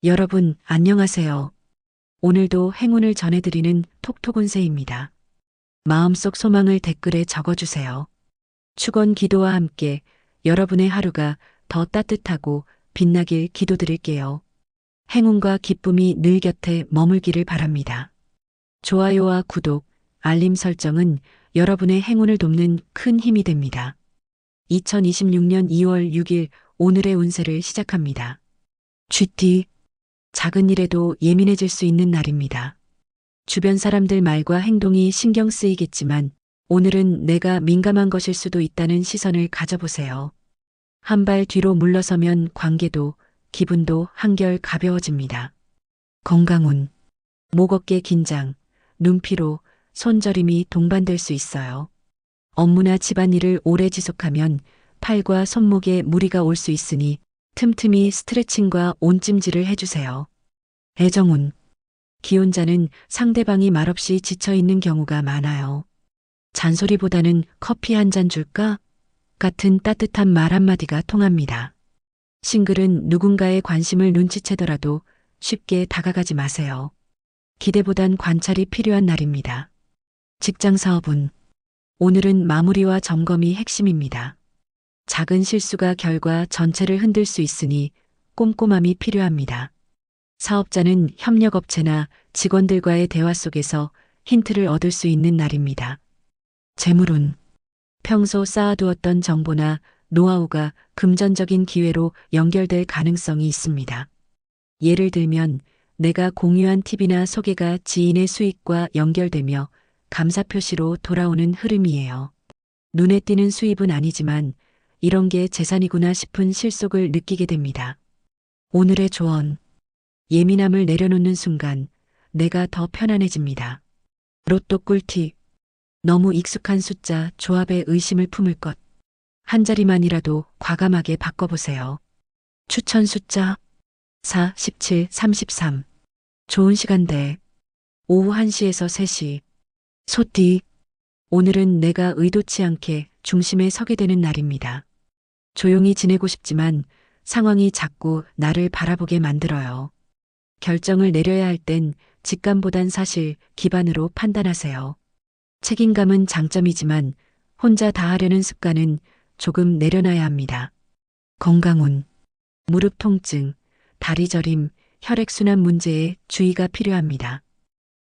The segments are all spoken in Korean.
여러분, 안녕하세요. 오늘도 행운을 전해드리는 톡톡운세입니다. 마음속 소망을 댓글에 적어주세요. 축원 기도와 함께 여러분의 하루가 더 따뜻하고 빛나길 기도드릴게요. 행운과 기쁨이 늘 곁에 머물기를 바랍니다. 좋아요와 구독, 알림 설정은 여러분의 행운을 돕는 큰 힘이 됩니다. 2026년 2월 6일 오늘의 운세를 시작합니다. GT 작은 일에도 예민해질 수 있는 날입니다. 주변 사람들 말과 행동이 신경 쓰이겠지만 오늘은 내가 민감한 것일 수도 있다는 시선을 가져보세요. 한 발 뒤로 물러서면 관계도 기분도 한결 가벼워집니다. 건강운, 목 어깨 긴장, 눈피로, 손저림이 동반될 수 있어요. 업무나 집안일을 오래 지속하면 팔과 손목에 무리가 올 수 있으니 틈틈이 스트레칭과 온찜질을 해주세요. 애정운, 기혼자는 상대방이 말없이 지쳐있는 경우가 많아요. 잔소리보다는 커피 한 잔 줄까? 같은 따뜻한 말 한마디가 통합니다. 싱글은 누군가의 관심을 눈치채더라도 쉽게 다가가지 마세요. 기대보단 관찰이 필요한 날입니다. 직장 사업운, 오늘은 마무리와 점검이 핵심입니다. 작은 실수가 결과 전체를 흔들 수 있으니 꼼꼼함이 필요합니다. 사업자는 협력업체나 직원들과의 대화 속에서 힌트를 얻을 수 있는 날입니다. 재물운, 평소 쌓아두었던 정보나 노하우가 금전적인 기회로 연결될 가능성이 있습니다. 예를 들면 내가 공유한 팁이나 소개가 지인의 수익과 연결되며 감사 표시로 돌아오는 흐름이에요. 눈에 띄는 수입은 아니지만 이런 게 재산이구나 싶은 실속을 느끼게 됩니다. 오늘의 조언, 예민함을 내려놓는 순간 내가 더 편안해집니다. 로또 꿀팁, 너무 익숙한 숫자 조합에 의심을 품을 것. 한 자리만이라도 과감하게 바꿔보세요. 추천 숫자 4, 17, 33. 좋은 시간대 오후 1시에서 3시. 소띠, 오늘은 내가 의도치 않게 중심에 서게 되는 날입니다. 조용히 지내고 싶지만 상황이 자꾸 나를 바라보게 만들어요. 결정을 내려야 할 땐 직감보단 사실 기반으로 판단하세요. 책임감은 장점이지만 혼자 다 하려는 습관은 조금 내려놔야 합니다. 건강운, 무릎 통증, 다리 저림, 혈액순환 문제에 주의가 필요합니다.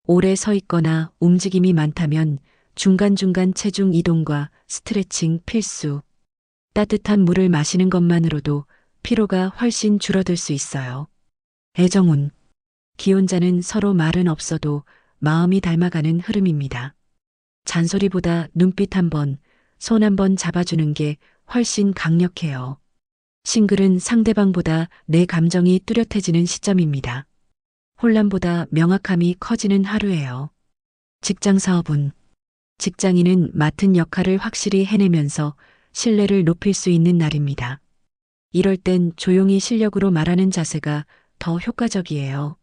오래 서 있거나 움직임이 많다면 중간중간 체중 이동과 스트레칭 필수. 따뜻한 물을 마시는 것만으로도 피로가 훨씬 줄어들 수 있어요. 애정운, 기혼자는 서로 말은 없어도 마음이 닮아가는 흐름입니다. 잔소리보다 눈빛 한 번, 손 한 번 잡아주는 게 훨씬 강력해요. 싱글은 상대방보다 내 감정이 뚜렷해지는 시점입니다. 혼란보다 명확함이 커지는 하루예요. 직장 사업운, 직장인은 맡은 역할을 확실히 해내면서 신뢰를 높일 수 있는 날입니다. 이럴 땐 조용히 실력으로 말하는 자세가 더 효과적이에요.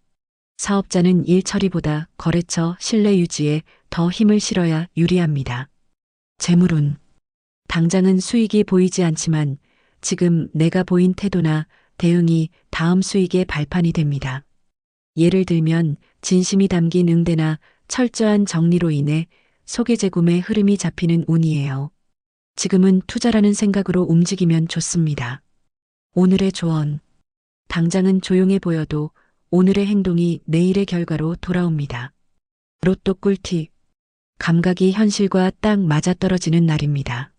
사업자는 일 처리보다 거래처 신뢰 유지에 더 힘을 실어야 유리합니다. 재물운, 당장은 수익이 보이지 않지만 지금 내가 보인 태도나 대응이 다음 수익의 발판이 됩니다. 예를 들면 진심이 담긴 응대나 철저한 정리로 인해 소개재금의 흐름이 잡히는 운이에요. 지금은 투자라는 생각으로 움직이면 좋습니다. 오늘의 조언, 당장은 조용해 보여도 오늘의 행동이 내일의 결과로 돌아옵니다. 로또 꿀팁, 감각이 현실과 딱 맞아떨어지는 날입니다.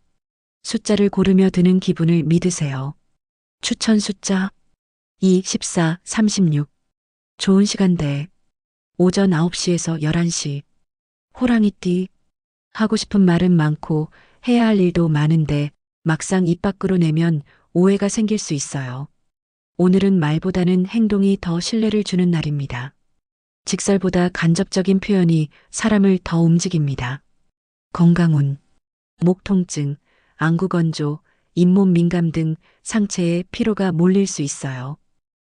숫자를 고르며 드는 기분을 믿으세요. 추천 숫자 2, 14, 36. 좋은 시간대 오전 9시에서 11시. 호랑이띠, 하고 싶은 말은 많고 해야 할 일도 많은데 막상 입 밖으로 내면 오해가 생길 수 있어요. 오늘은 말보다는 행동이 더 신뢰를 주는 날입니다. 직설보다 간접적인 표현이 사람을 더 움직입니다. 건강운, 목 통증, 안구 건조, 잇몸 민감 등 상체에 피로가 몰릴 수 있어요.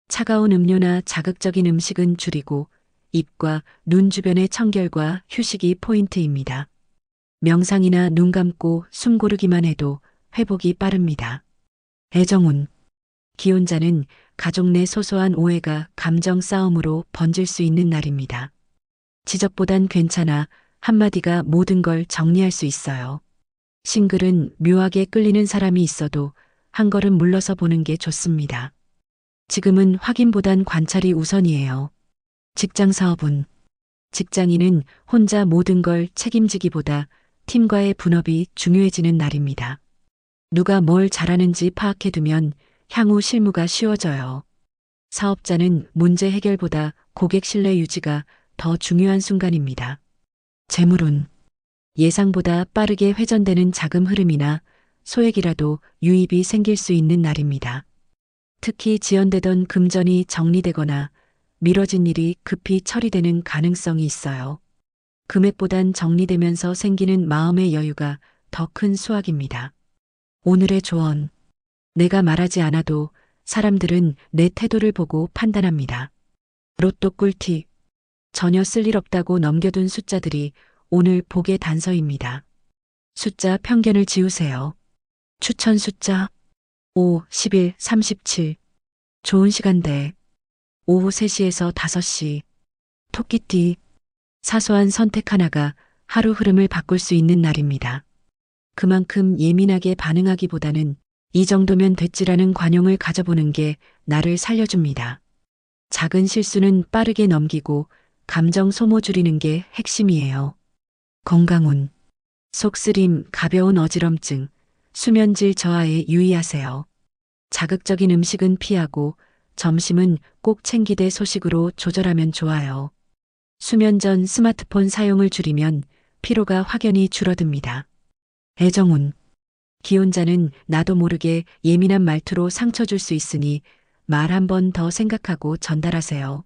차가운 음료나 자극적인 음식은 줄이고 입과 눈 주변의 청결과 휴식이 포인트입니다. 명상이나 눈 감고 숨 고르기만 해도 회복이 빠릅니다. 애정운, 기혼자는 가족 내 소소한 오해가 감정 싸움으로 번질 수 있는 날입니다. 지적보단 괜찮아 한마디가 모든 걸 정리할 수 있어요. 싱글은 묘하게 끌리는 사람이 있어도 한 걸음 물러서 보는 게 좋습니다. 지금은 확인보단 관찰이 우선이에요. 직장 사업은 직장인은 혼자 모든 걸 책임지기보다 팀과의 분업이 중요해지는 날입니다. 누가 뭘 잘하는지 파악해두면 향후 실무가 쉬워져요. 사업자는 문제 해결보다 고객 신뢰 유지가 더 중요한 순간입니다. 재물운 예상보다 빠르게 회전되는 자금 흐름이나 소액이라도 유입이 생길 수 있는 날입니다. 특히 지연되던 금전이 정리되거나 미뤄진 일이 급히 처리되는 가능성이 있어요. 금액보단 정리되면서 생기는 마음의 여유가 더 큰 수확입니다. 오늘의 조언. 내가 말하지 않아도 사람들은 내 태도를 보고 판단합니다. 로또 꿀팁. 전혀 쓸 일 없다고 넘겨둔 숫자들이 오늘 복의 단서입니다. 숫자 편견을 지우세요. 추천 숫자 5, 11, 37. 좋은 시간대. 오후 3시에서 5시. 토끼띠. 사소한 선택 하나가 하루 흐름을 바꿀 수 있는 날입니다. 그만큼 예민하게 반응하기보다는 이 정도면 됐지라는 관용을 가져보는 게 나를 살려줍니다. 작은 실수는 빠르게 넘기고 감정 소모 줄이는 게 핵심이에요. 건강운. 속쓰림, 가벼운 어지럼증, 수면질 저하에 유의하세요. 자극적인 음식은 피하고 점심은 꼭 챙기되 소식으로 조절하면 좋아요. 수면 전 스마트폰 사용을 줄이면 피로가 확연히 줄어듭니다. 애정운. 기혼자는 나도 모르게 예민한 말투로 상처 줄 수 있으니 말 한 번 더 생각하고 전달하세요.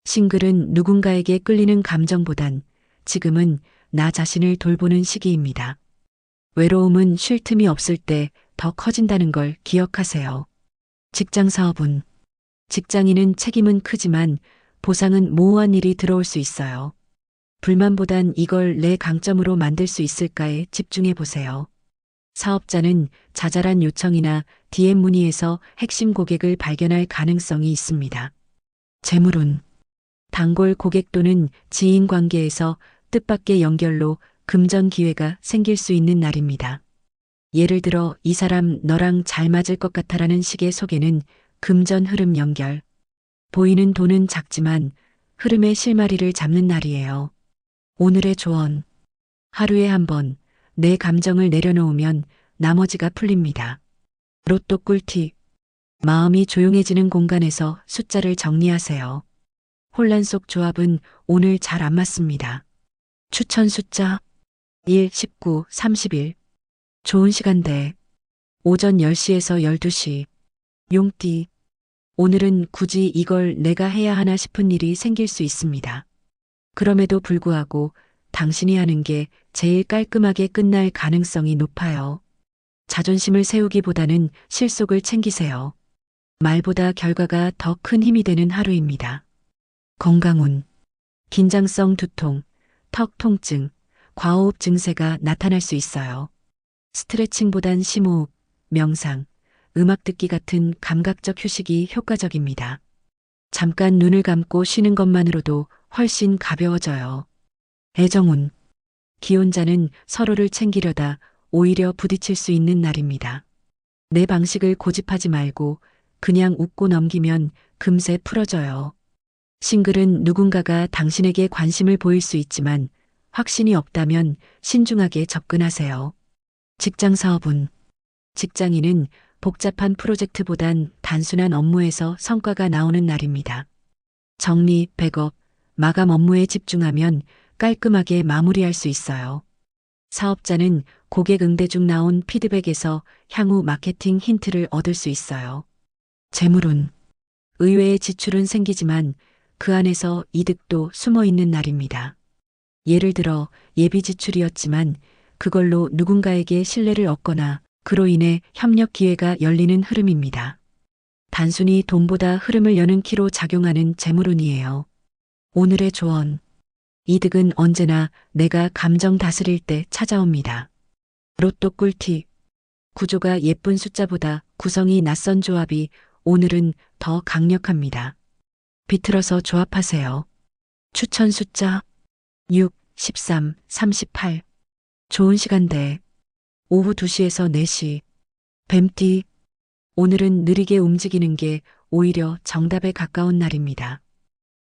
싱글은 누군가에게 끌리는 감정보단 지금은 나 자신을 돌보는 시기입니다. 외로움은 쉴 틈이 없을 때 더 커진다는 걸 기억하세요. 직장 사업은 직장인은 책임은 크지만 보상은 모호한 일이 들어올 수 있어요. 불만보단 이걸 내 강점으로 만들 수 있을까에 집중해 보세요. 사업자는 자잘한 요청이나 DM 문의에서 핵심 고객을 발견할 가능성이 있습니다. 재물운. 단골 고객 또는 지인 관계에서 뜻밖의 연결로 금전 기회가 생길 수 있는 날입니다. 예를 들어 이 사람 너랑 잘 맞을 것 같아라는 식의 소개는 금전 흐름 연결. 보이는 돈은 작지만 흐름의 실마리를 잡는 날이에요. 오늘의 조언. 하루에 한 번 내 감정을 내려놓으면 나머지가 풀립니다. 로또 꿀팁. 마음이 조용해지는 공간에서 숫자를 정리하세요. 혼란 속 조합은 오늘 잘 안 맞습니다. 추천 숫자 1, 19, 31. 좋은 시간대. 오전 10시에서 12시. 용띠. 오늘은 굳이 이걸 내가 해야 하나 싶은 일이 생길 수 있습니다. 그럼에도 불구하고 당신이 하는 게 제일 깔끔하게 끝날 가능성이 높아요. 자존심을 세우기보다는 실속을 챙기세요. 말보다 결과가 더 큰 힘이 되는 하루입니다. 건강운. 긴장성 두통, 턱 통증, 과호흡 증세가 나타날 수 있어요. 스트레칭보단 심호흡, 명상, 음악 듣기 같은 감각적 휴식이 효과적입니다. 잠깐 눈을 감고 쉬는 것만으로도 훨씬 가벼워져요. 애정운. 기혼자는 서로를 챙기려다 오히려 부딪힐 수 있는 날입니다. 내 방식을 고집하지 말고 그냥 웃고 넘기면 금세 풀어져요. 싱글은 누군가가 당신에게 관심을 보일 수 있지만 확신이 없다면 신중하게 접근하세요. 직장 사업은 직장인은 복잡한 프로젝트보단 단순한 업무에서 성과가 나오는 날입니다. 정리, 백업, 마감 업무에 집중하면 깔끔하게 마무리할 수 있어요. 사업자는 고객 응대 중 나온 피드백에서 향후 마케팅 힌트를 얻을 수 있어요. 재물운. 의외의 지출은 생기지만 그 안에서 이득도 숨어 있는 날입니다. 예를 들어 예비 지출이었지만 그걸로 누군가에게 신뢰를 얻거나 그로 인해 협력 기회가 열리는 흐름입니다. 단순히 돈보다 흐름을 여는 키로 작용하는 재물운이에요. 오늘의 조언. 이득은 언제나 내가 감정 다스릴 때 찾아옵니다. 로또 꿀팁. 구조가 예쁜 숫자보다 구성이 낯선 조합이 오늘은 더 강력합니다. 비틀어서 조합하세요. 추천 숫자 6, 13, 38. 좋은 시간대. 오후 2시에서 4시. 뱀띠. 오늘은 느리게 움직이는 게 오히려 정답에 가까운 날입니다.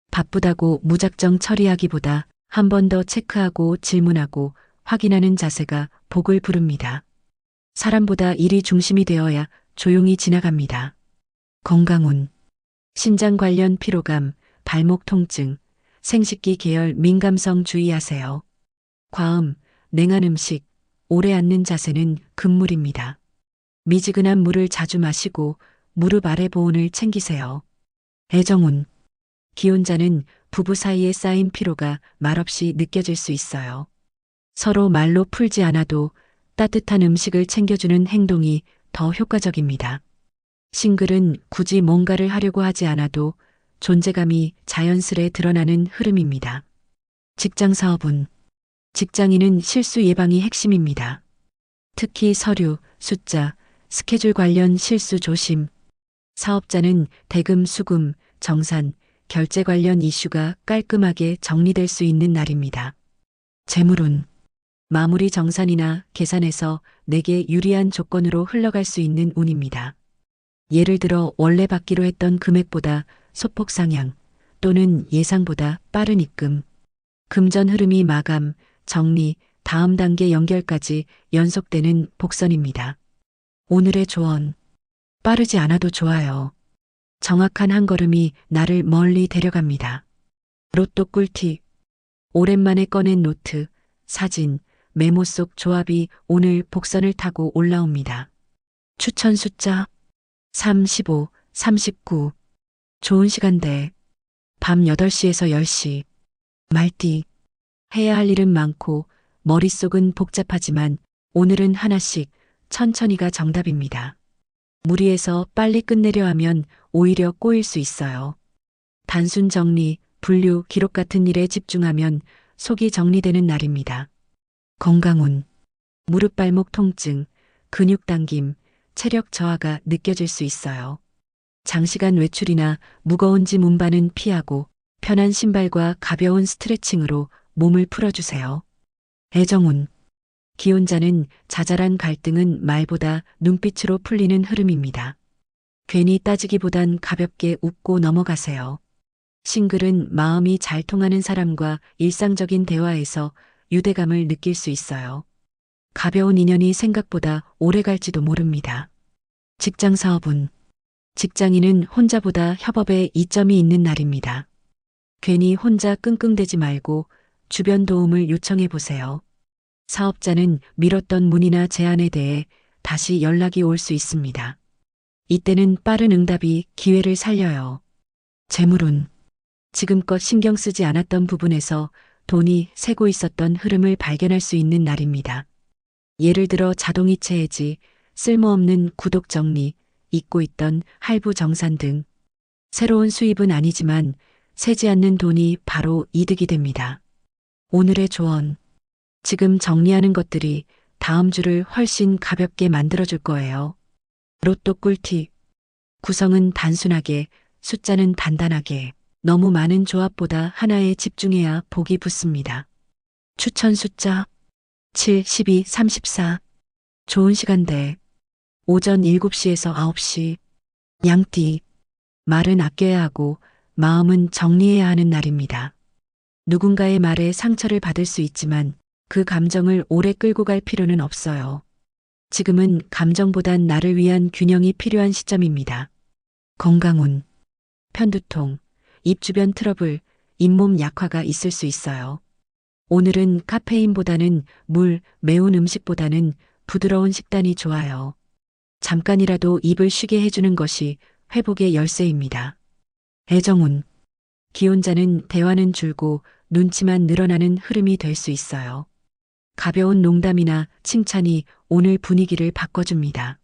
바쁘다고 무작정 처리하기보다 한 번 더 체크하고 질문하고 확인하는 자세가 복을 부릅니다. 사람보다 일이 중심이 되어야 조용히 지나갑니다. 건강운. 신장 관련 피로감, 발목 통증, 생식기 계열 민감성 주의하세요. 과음, 냉한 음식, 오래 앉는 자세는 금물입니다. 미지근한 물을 자주 마시고 무릎 아래 보온을 챙기세요. 애정운. 기혼자는 부부 사이에 쌓인 피로가 말없이 느껴질 수 있어요. 서로 말로 풀지 않아도 따뜻한 음식을 챙겨주는 행동이 더 효과적입니다. 싱글은 굳이 뭔가를 하려고 하지 않아도 존재감이 자연스레 드러나는 흐름입니다. 직장 사업은. 직장인은 실수 예방이 핵심입니다. 특히 서류, 숫자, 스케줄 관련 실수 조심. 사업자는 대금 수금, 정산, 결제 관련 이슈가 깔끔하게 정리될 수 있는 날입니다. 재물운. 마무리 정산이나 계산에서 내게 유리한 조건으로 흘러갈 수 있는 운입니다. 예를 들어 원래 받기로 했던 금액보다 소폭 상향 또는 예상보다 빠른 입금. 금전 흐름이 마감, 정리, 다음 단계 연결까지 연속되는 복선입니다. 오늘의 조언. 빠르지 않아도 좋아요. 정확한 한 걸음이 나를 멀리 데려갑니다. 로또 꿀팁. 오랜만에 꺼낸 노트, 사진, 메모 속 조합이 오늘 복선을 타고 올라옵니다. 추천 숫자 3, 15, 39. 좋은 시간대. 밤 8시에서 10시. 말띠. 해야 할 일은 많고 머릿속은 복잡하지만 오늘은 하나씩 천천히가 정답입니다. 무리해서 빨리 끝내려 하면 오히려 꼬일 수 있어요. 단순 정리, 분류, 기록 같은 일에 집중하면 속이 정리되는 날입니다. 건강운. 무릎 발목 통증, 근육 당김, 체력 저하가 느껴질 수 있어요. 장시간 외출이나 무거운 짐 운반은 피하고 편한 신발과 가벼운 스트레칭으로 몸을 풀어주세요. 애정운. 기혼자는 자잘한 갈등은 말보다 눈빛으로 풀리는 흐름입니다. 괜히 따지기보단 가볍게 웃고 넘어가세요. 싱글은 마음이 잘 통하는 사람과 일상적인 대화에서 유대감을 느낄 수 있어요. 가벼운 인연이 생각보다 오래 갈지도 모릅니다. 직장 사업은. 직장인은 혼자보다 협업에 이점이 있는 날입니다. 괜히 혼자 끙끙대지 말고 주변 도움을 요청해 보세요. 사업자는 미뤘던 문의나 제안에 대해 다시 연락이 올 수 있습니다. 이때는 빠른 응답이 기회를 살려요. 재물운. 지금껏 신경 쓰지 않았던 부분에서 돈이 새고 있었던 흐름을 발견할 수 있는 날입니다. 예를 들어 자동이체 해지, 쓸모없는 구독 정리, 잊고 있던 할부 정산 등. 새로운 수입은 아니지만 새지 않는 돈이 바로 이득이 됩니다. 오늘의 조언. 지금 정리하는 것들이 다음 주를 훨씬 가볍게 만들어줄 거예요. 로또 꿀팁. 구성은 단순하게, 숫자는 단단하게. 너무 많은 조합보다 하나에 집중해야 복이 붙습니다. 추천 숫자 7, 12, 34. 좋은 시간대. 오전 7시에서 9시. 양띠. 말은 아껴야 하고 마음은 정리해야 하는 날입니다. 누군가의 말에 상처를 받을 수 있지만 그 감정을 오래 끌고 갈 필요는 없어요. 지금은 감정보단 나를 위한 균형이 필요한 시점입니다. 건강운. 편두통, 입 주변 트러블, 잇몸 약화가 있을 수 있어요. 오늘은 카페인보다는 물, 매운 음식보다는 부드러운 식단이 좋아요. 잠깐이라도 입을 쉬게 해주는 것이 회복의 열쇠입니다. 애정운. 기혼자는 대화는 줄고 눈치만 늘어나는 흐름이 될 수 있어요. 가벼운 농담이나 칭찬이 오늘 분위기를 바꿔줍니다.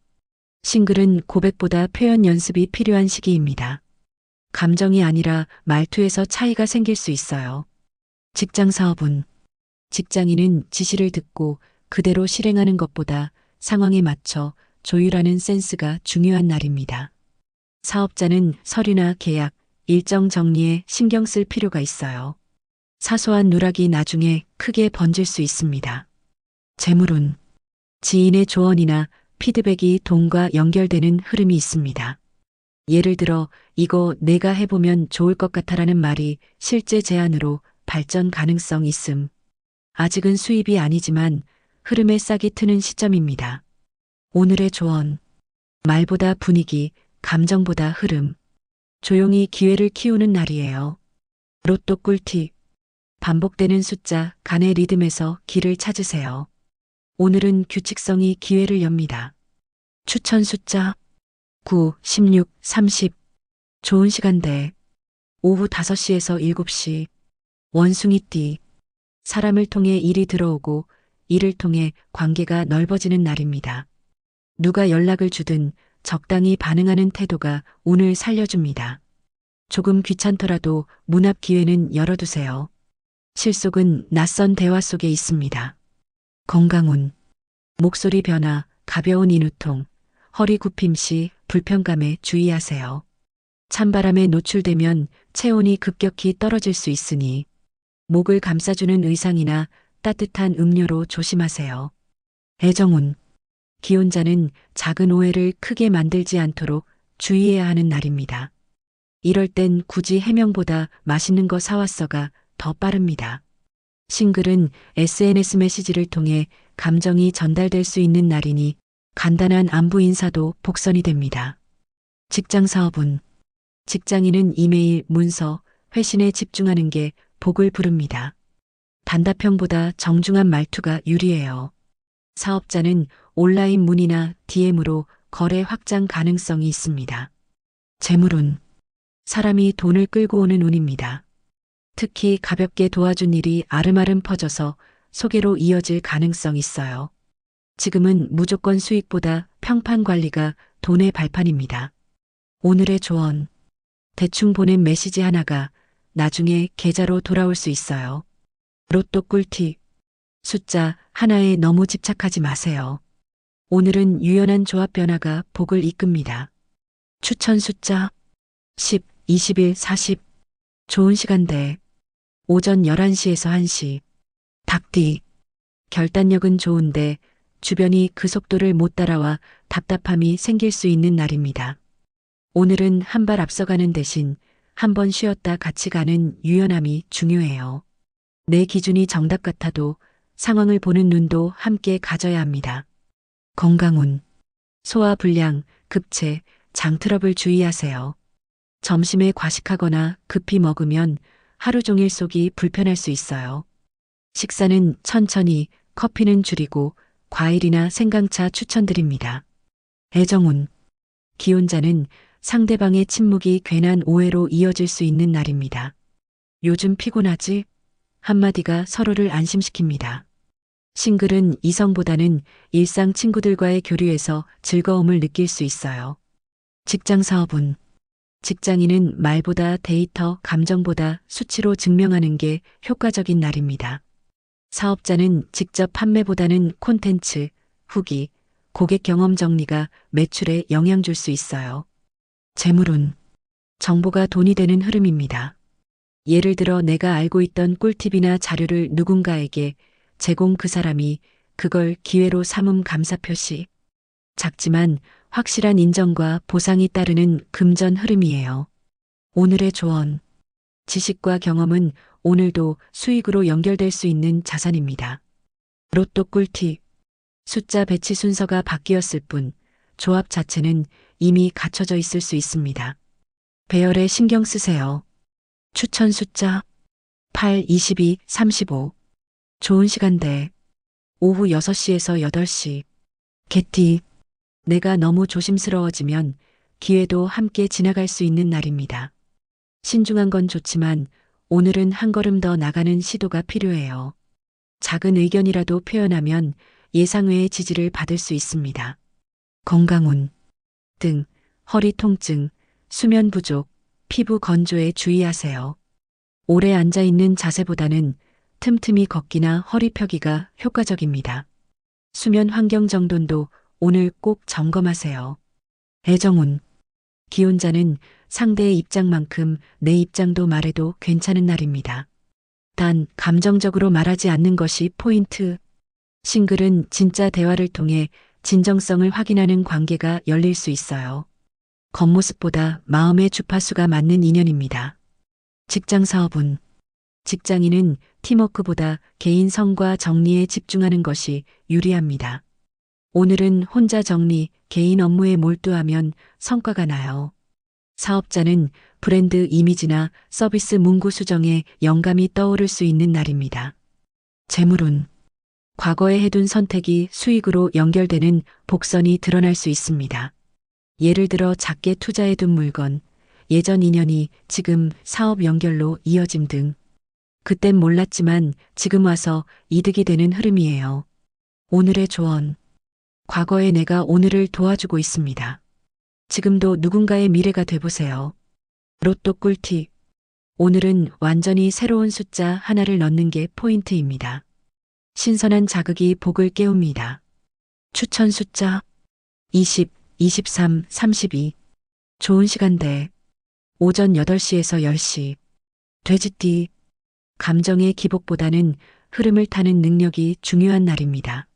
싱글은 고백보다 표현 연습이 필요한 시기입니다. 감정이 아니라 말투에서 차이가 생길 수 있어요. 직장 사업은. 직장인은 지시를 듣고 그대로 실행하는 것보다 상황에 맞춰 조율하는 센스가 중요한 날입니다. 사업자는 서류나 계약, 일정 정리에 신경 쓸 필요가 있어요. 사소한 누락이 나중에 크게 번질 수 있습니다. 재물운. 지인의 조언이나 피드백이 돈과 연결되는 흐름이 있습니다. 예를 들어, 이거 내가 해보면 좋을 것 같아라는 말이 실제 제안으로 발전 가능성 있음. 아직은 수입이 아니지만 흐름에 싹이 트는 시점입니다. 오늘의 조언. 말보다 분위기, 감정보다 흐름. 조용히 기회를 키우는 날이에요. 로또 꿀팁. 반복되는 숫자, 간의 리듬에서 길을 찾으세요. 오늘은 규칙성이 기회를 엽니다. 추천 숫자 9, 16, 30. 좋은 시간대. 오후 5시에서 7시. 원숭이띠. 사람을 통해 일이 들어오고 일을 통해 관계가 넓어지는 날입니다. 누가 연락을 주든 적당히 반응하는 태도가 운을 살려줍니다. 조금 귀찮더라도 문 앞 기회는 열어두세요. 실속은 낯선 대화 속에 있습니다. 건강운. 목소리 변화, 가벼운 인후통, 허리 굽힘 시 불편감에 주의하세요. 찬바람에 노출되면 체온이 급격히 떨어질 수 있으니 목을 감싸주는 의상이나 따뜻한 음료로 조심하세요. 애정운. 기혼자는 작은 오해를 크게 만들지 않도록 주의해야 하는 날입니다. 이럴 땐 굳이 해명보다 맛있는 거 사왔어가 더 빠릅니다. 싱글은 SNS 메시지를 통해 감정이 전달될 수 있는 날이니 간단한 안부 인사도 복선이 됩니다. 직장 사업운. 직장인은 이메일, 문서, 회신에 집중하는 게 복을 부릅니다. 단답형보다 정중한 말투가 유리해요. 사업자는 온라인 문의나 DM으로 거래 확장 가능성이 있습니다. 재물운. 사람이 돈을 끌고 오는 운입니다. 특히 가볍게 도와준 일이 아름아름 퍼져서 소개로 이어질 가능성이 있어요. 지금은 무조건 수익보다 평판 관리가 돈의 발판입니다. 오늘의 조언. 대충 보낸 메시지 하나가 나중에 계좌로 돌아올 수 있어요. 로또 꿀팁. 숫자 하나에 너무 집착하지 마세요. 오늘은 유연한 조합 변화가 복을 이끕니다. 추천 숫자 10, 21, 40. 좋은 시간대. 오전 11시에서 1시. 닭띠. 결단력은 좋은데 주변이 그 속도를 못 따라와 답답함이 생길 수 있는 날입니다. 오늘은 한 발 앞서가는 대신 한 번 쉬었다 같이 가는 유연함이 중요해요. 내 기준이 정답 같아도 상황을 보는 눈도 함께 가져야 합니다. 건강운. 소화불량, 급체, 장 트러블 주의하세요. 점심에 과식하거나 급히 먹으면 하루 종일 속이 불편할 수 있어요. 식사는 천천히, 커피는 줄이고 과일이나 생강차 추천드립니다. 애정운. 기혼자는 상대방의 침묵이 괜한 오해로 이어질 수 있는 날입니다. 요즘 피곤하지? 한마디가 서로를 안심시킵니다. 싱글은 이성보다는 일상 친구들과의 교류에서 즐거움을 느낄 수 있어요. 직장 사업운. 직장인은 말보다 데이터, 감정보다 수치로 증명하는 게 효과적인 날입니다. 사업자는 직접 판매보다는 콘텐츠, 후기, 고객 경험 정리가 매출에 영향 줄 수 있어요. 재물운. 정보가 돈이 되는 흐름입니다. 예를 들어 내가 알고 있던 꿀팁이나 자료를 누군가에게 제공 그 사람이 그걸 기회로 삼음 감사 표시. 작지만 확실한 인정과 보상이 따르는 금전 흐름이에요. 오늘의 조언. 지식과 경험은 오늘도 수익으로 연결될 수 있는 자산입니다. 로또 꿀팁. 숫자 배치 순서가 바뀌었을 뿐 조합 자체는 이미 갖춰져 있을 수 있습니다. 배열에 신경 쓰세요. 추천 숫자 8, 22, 35. 좋은 시간대. 오후 6시에서 8시. 개띠. 내가 너무 조심스러워지면 기회도 함께 지나갈 수 있는 날입니다. 신중한 건 좋지만 오늘은 한 걸음 더 나가는 시도가 필요해요. 작은 의견이라도 표현하면 예상외의 지지를 받을 수 있습니다. 건강운. 등, 허리 통증, 수면 부족, 피부 건조에 주의하세요. 오래 앉아있는 자세보다는 틈틈이 걷기나 허리 펴기가 효과적입니다. 수면 환경 정돈도 오늘 꼭 점검하세요. 애정운. 기혼자는 상대의 입장만큼 내 입장도 말해도 괜찮은 날입니다. 단 감정적으로 말하지 않는 것이 포인트. 싱글은 진짜 대화를 통해 진정성을 확인하는 관계가 열릴 수 있어요. 겉모습보다 마음의 주파수가 맞는 인연입니다. 직장 사업은 직장인은 팀워크보다 개인 성과 정리에 집중하는 것이 유리합니다. 오늘은 혼자 정리, 개인 업무에 몰두하면 성과가 나요. 사업자는 브랜드 이미지나 서비스 문구 수정에 영감이 떠오를 수 있는 날입니다. 재물운 과거에 해둔 선택이 수익으로 연결되는 복선이 드러날 수 있습니다. 예를 들어 작게 투자해둔 물건, 예전 인연이 지금 사업 연결로 이어짐 등. 그땐 몰랐지만 지금 와서 이득이 되는 흐름이에요. 오늘의 조언. 과거의 내가 오늘을 도와주고 있습니다. 지금도 누군가의 미래가 돼보세요. 로또 꿀팁. 오늘은 완전히 새로운 숫자 하나를 넣는 게 포인트입니다. 신선한 자극이 복을 깨웁니다. 추천 숫자 20, 23, 32. 좋은 시간대. 오전 8시에서 10시. 돼지띠. 감정의 기복보다는 흐름을 타는 능력이 중요한 날입니다.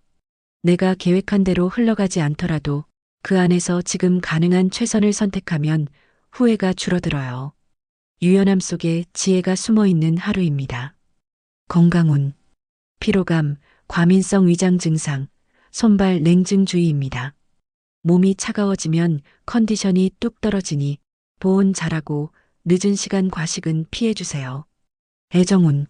내가 계획한 대로 흘러가지 않더라도 그 안에서 지금 가능한 최선을 선택하면 후회가 줄어들어요. 유연함 속에 지혜가 숨어 있는 하루입니다. 건강운. 피로감, 과민성 위장 증상, 손발 냉증 주의입니다. 몸이 차가워지면 컨디션이 뚝 떨어지니 보온 잘하고 늦은 시간 과식은 피해주세요. 애정운.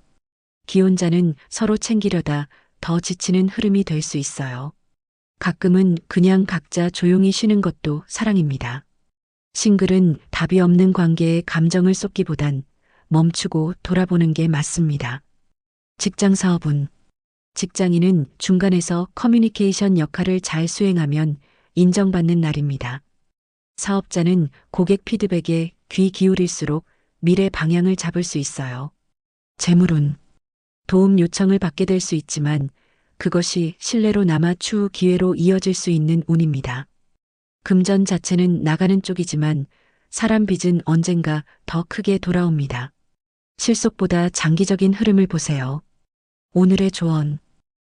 기혼자는 서로 챙기려다 더 지치는 흐름이 될 수 있어요. 가끔은 그냥 각자 조용히 쉬는 것도 사랑입니다. 싱글은 답이 없는 관계에 감정을 쏟기보단 멈추고 돌아보는 게 맞습니다. 직장 사업은 직장인은 중간에서 커뮤니케이션 역할을 잘 수행하면 인정받는 날입니다. 사업자는 고객 피드백에 귀 기울일수록 미래 방향을 잡을 수 있어요. 재물운. 도움 요청을 받게 될 수 있지만 그것이 신뢰로 남아 추후 기회로 이어질 수 있는 운입니다. 금전 자체는 나가는 쪽이지만 사람 빚은 언젠가 더 크게 돌아옵니다. 실속보다 장기적인 흐름을 보세요. 오늘의 조언.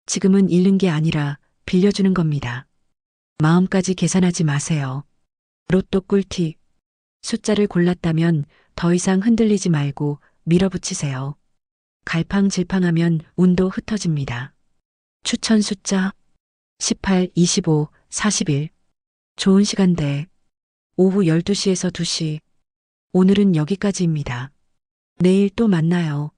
지금은 잃는 게 아니라 빌려주는 겁니다. 마음까지 계산하지 마세요. 로또 꿀팁. 숫자를 골랐다면 더 이상 흔들리지 말고 밀어붙이세요. 갈팡질팡하면 운도 흩어집니다. 추천 숫자 18, 25, 41. 좋은 시간대. 오후 12시에서 2시. 오늘은 여기까지입니다. 내일 또 만나요.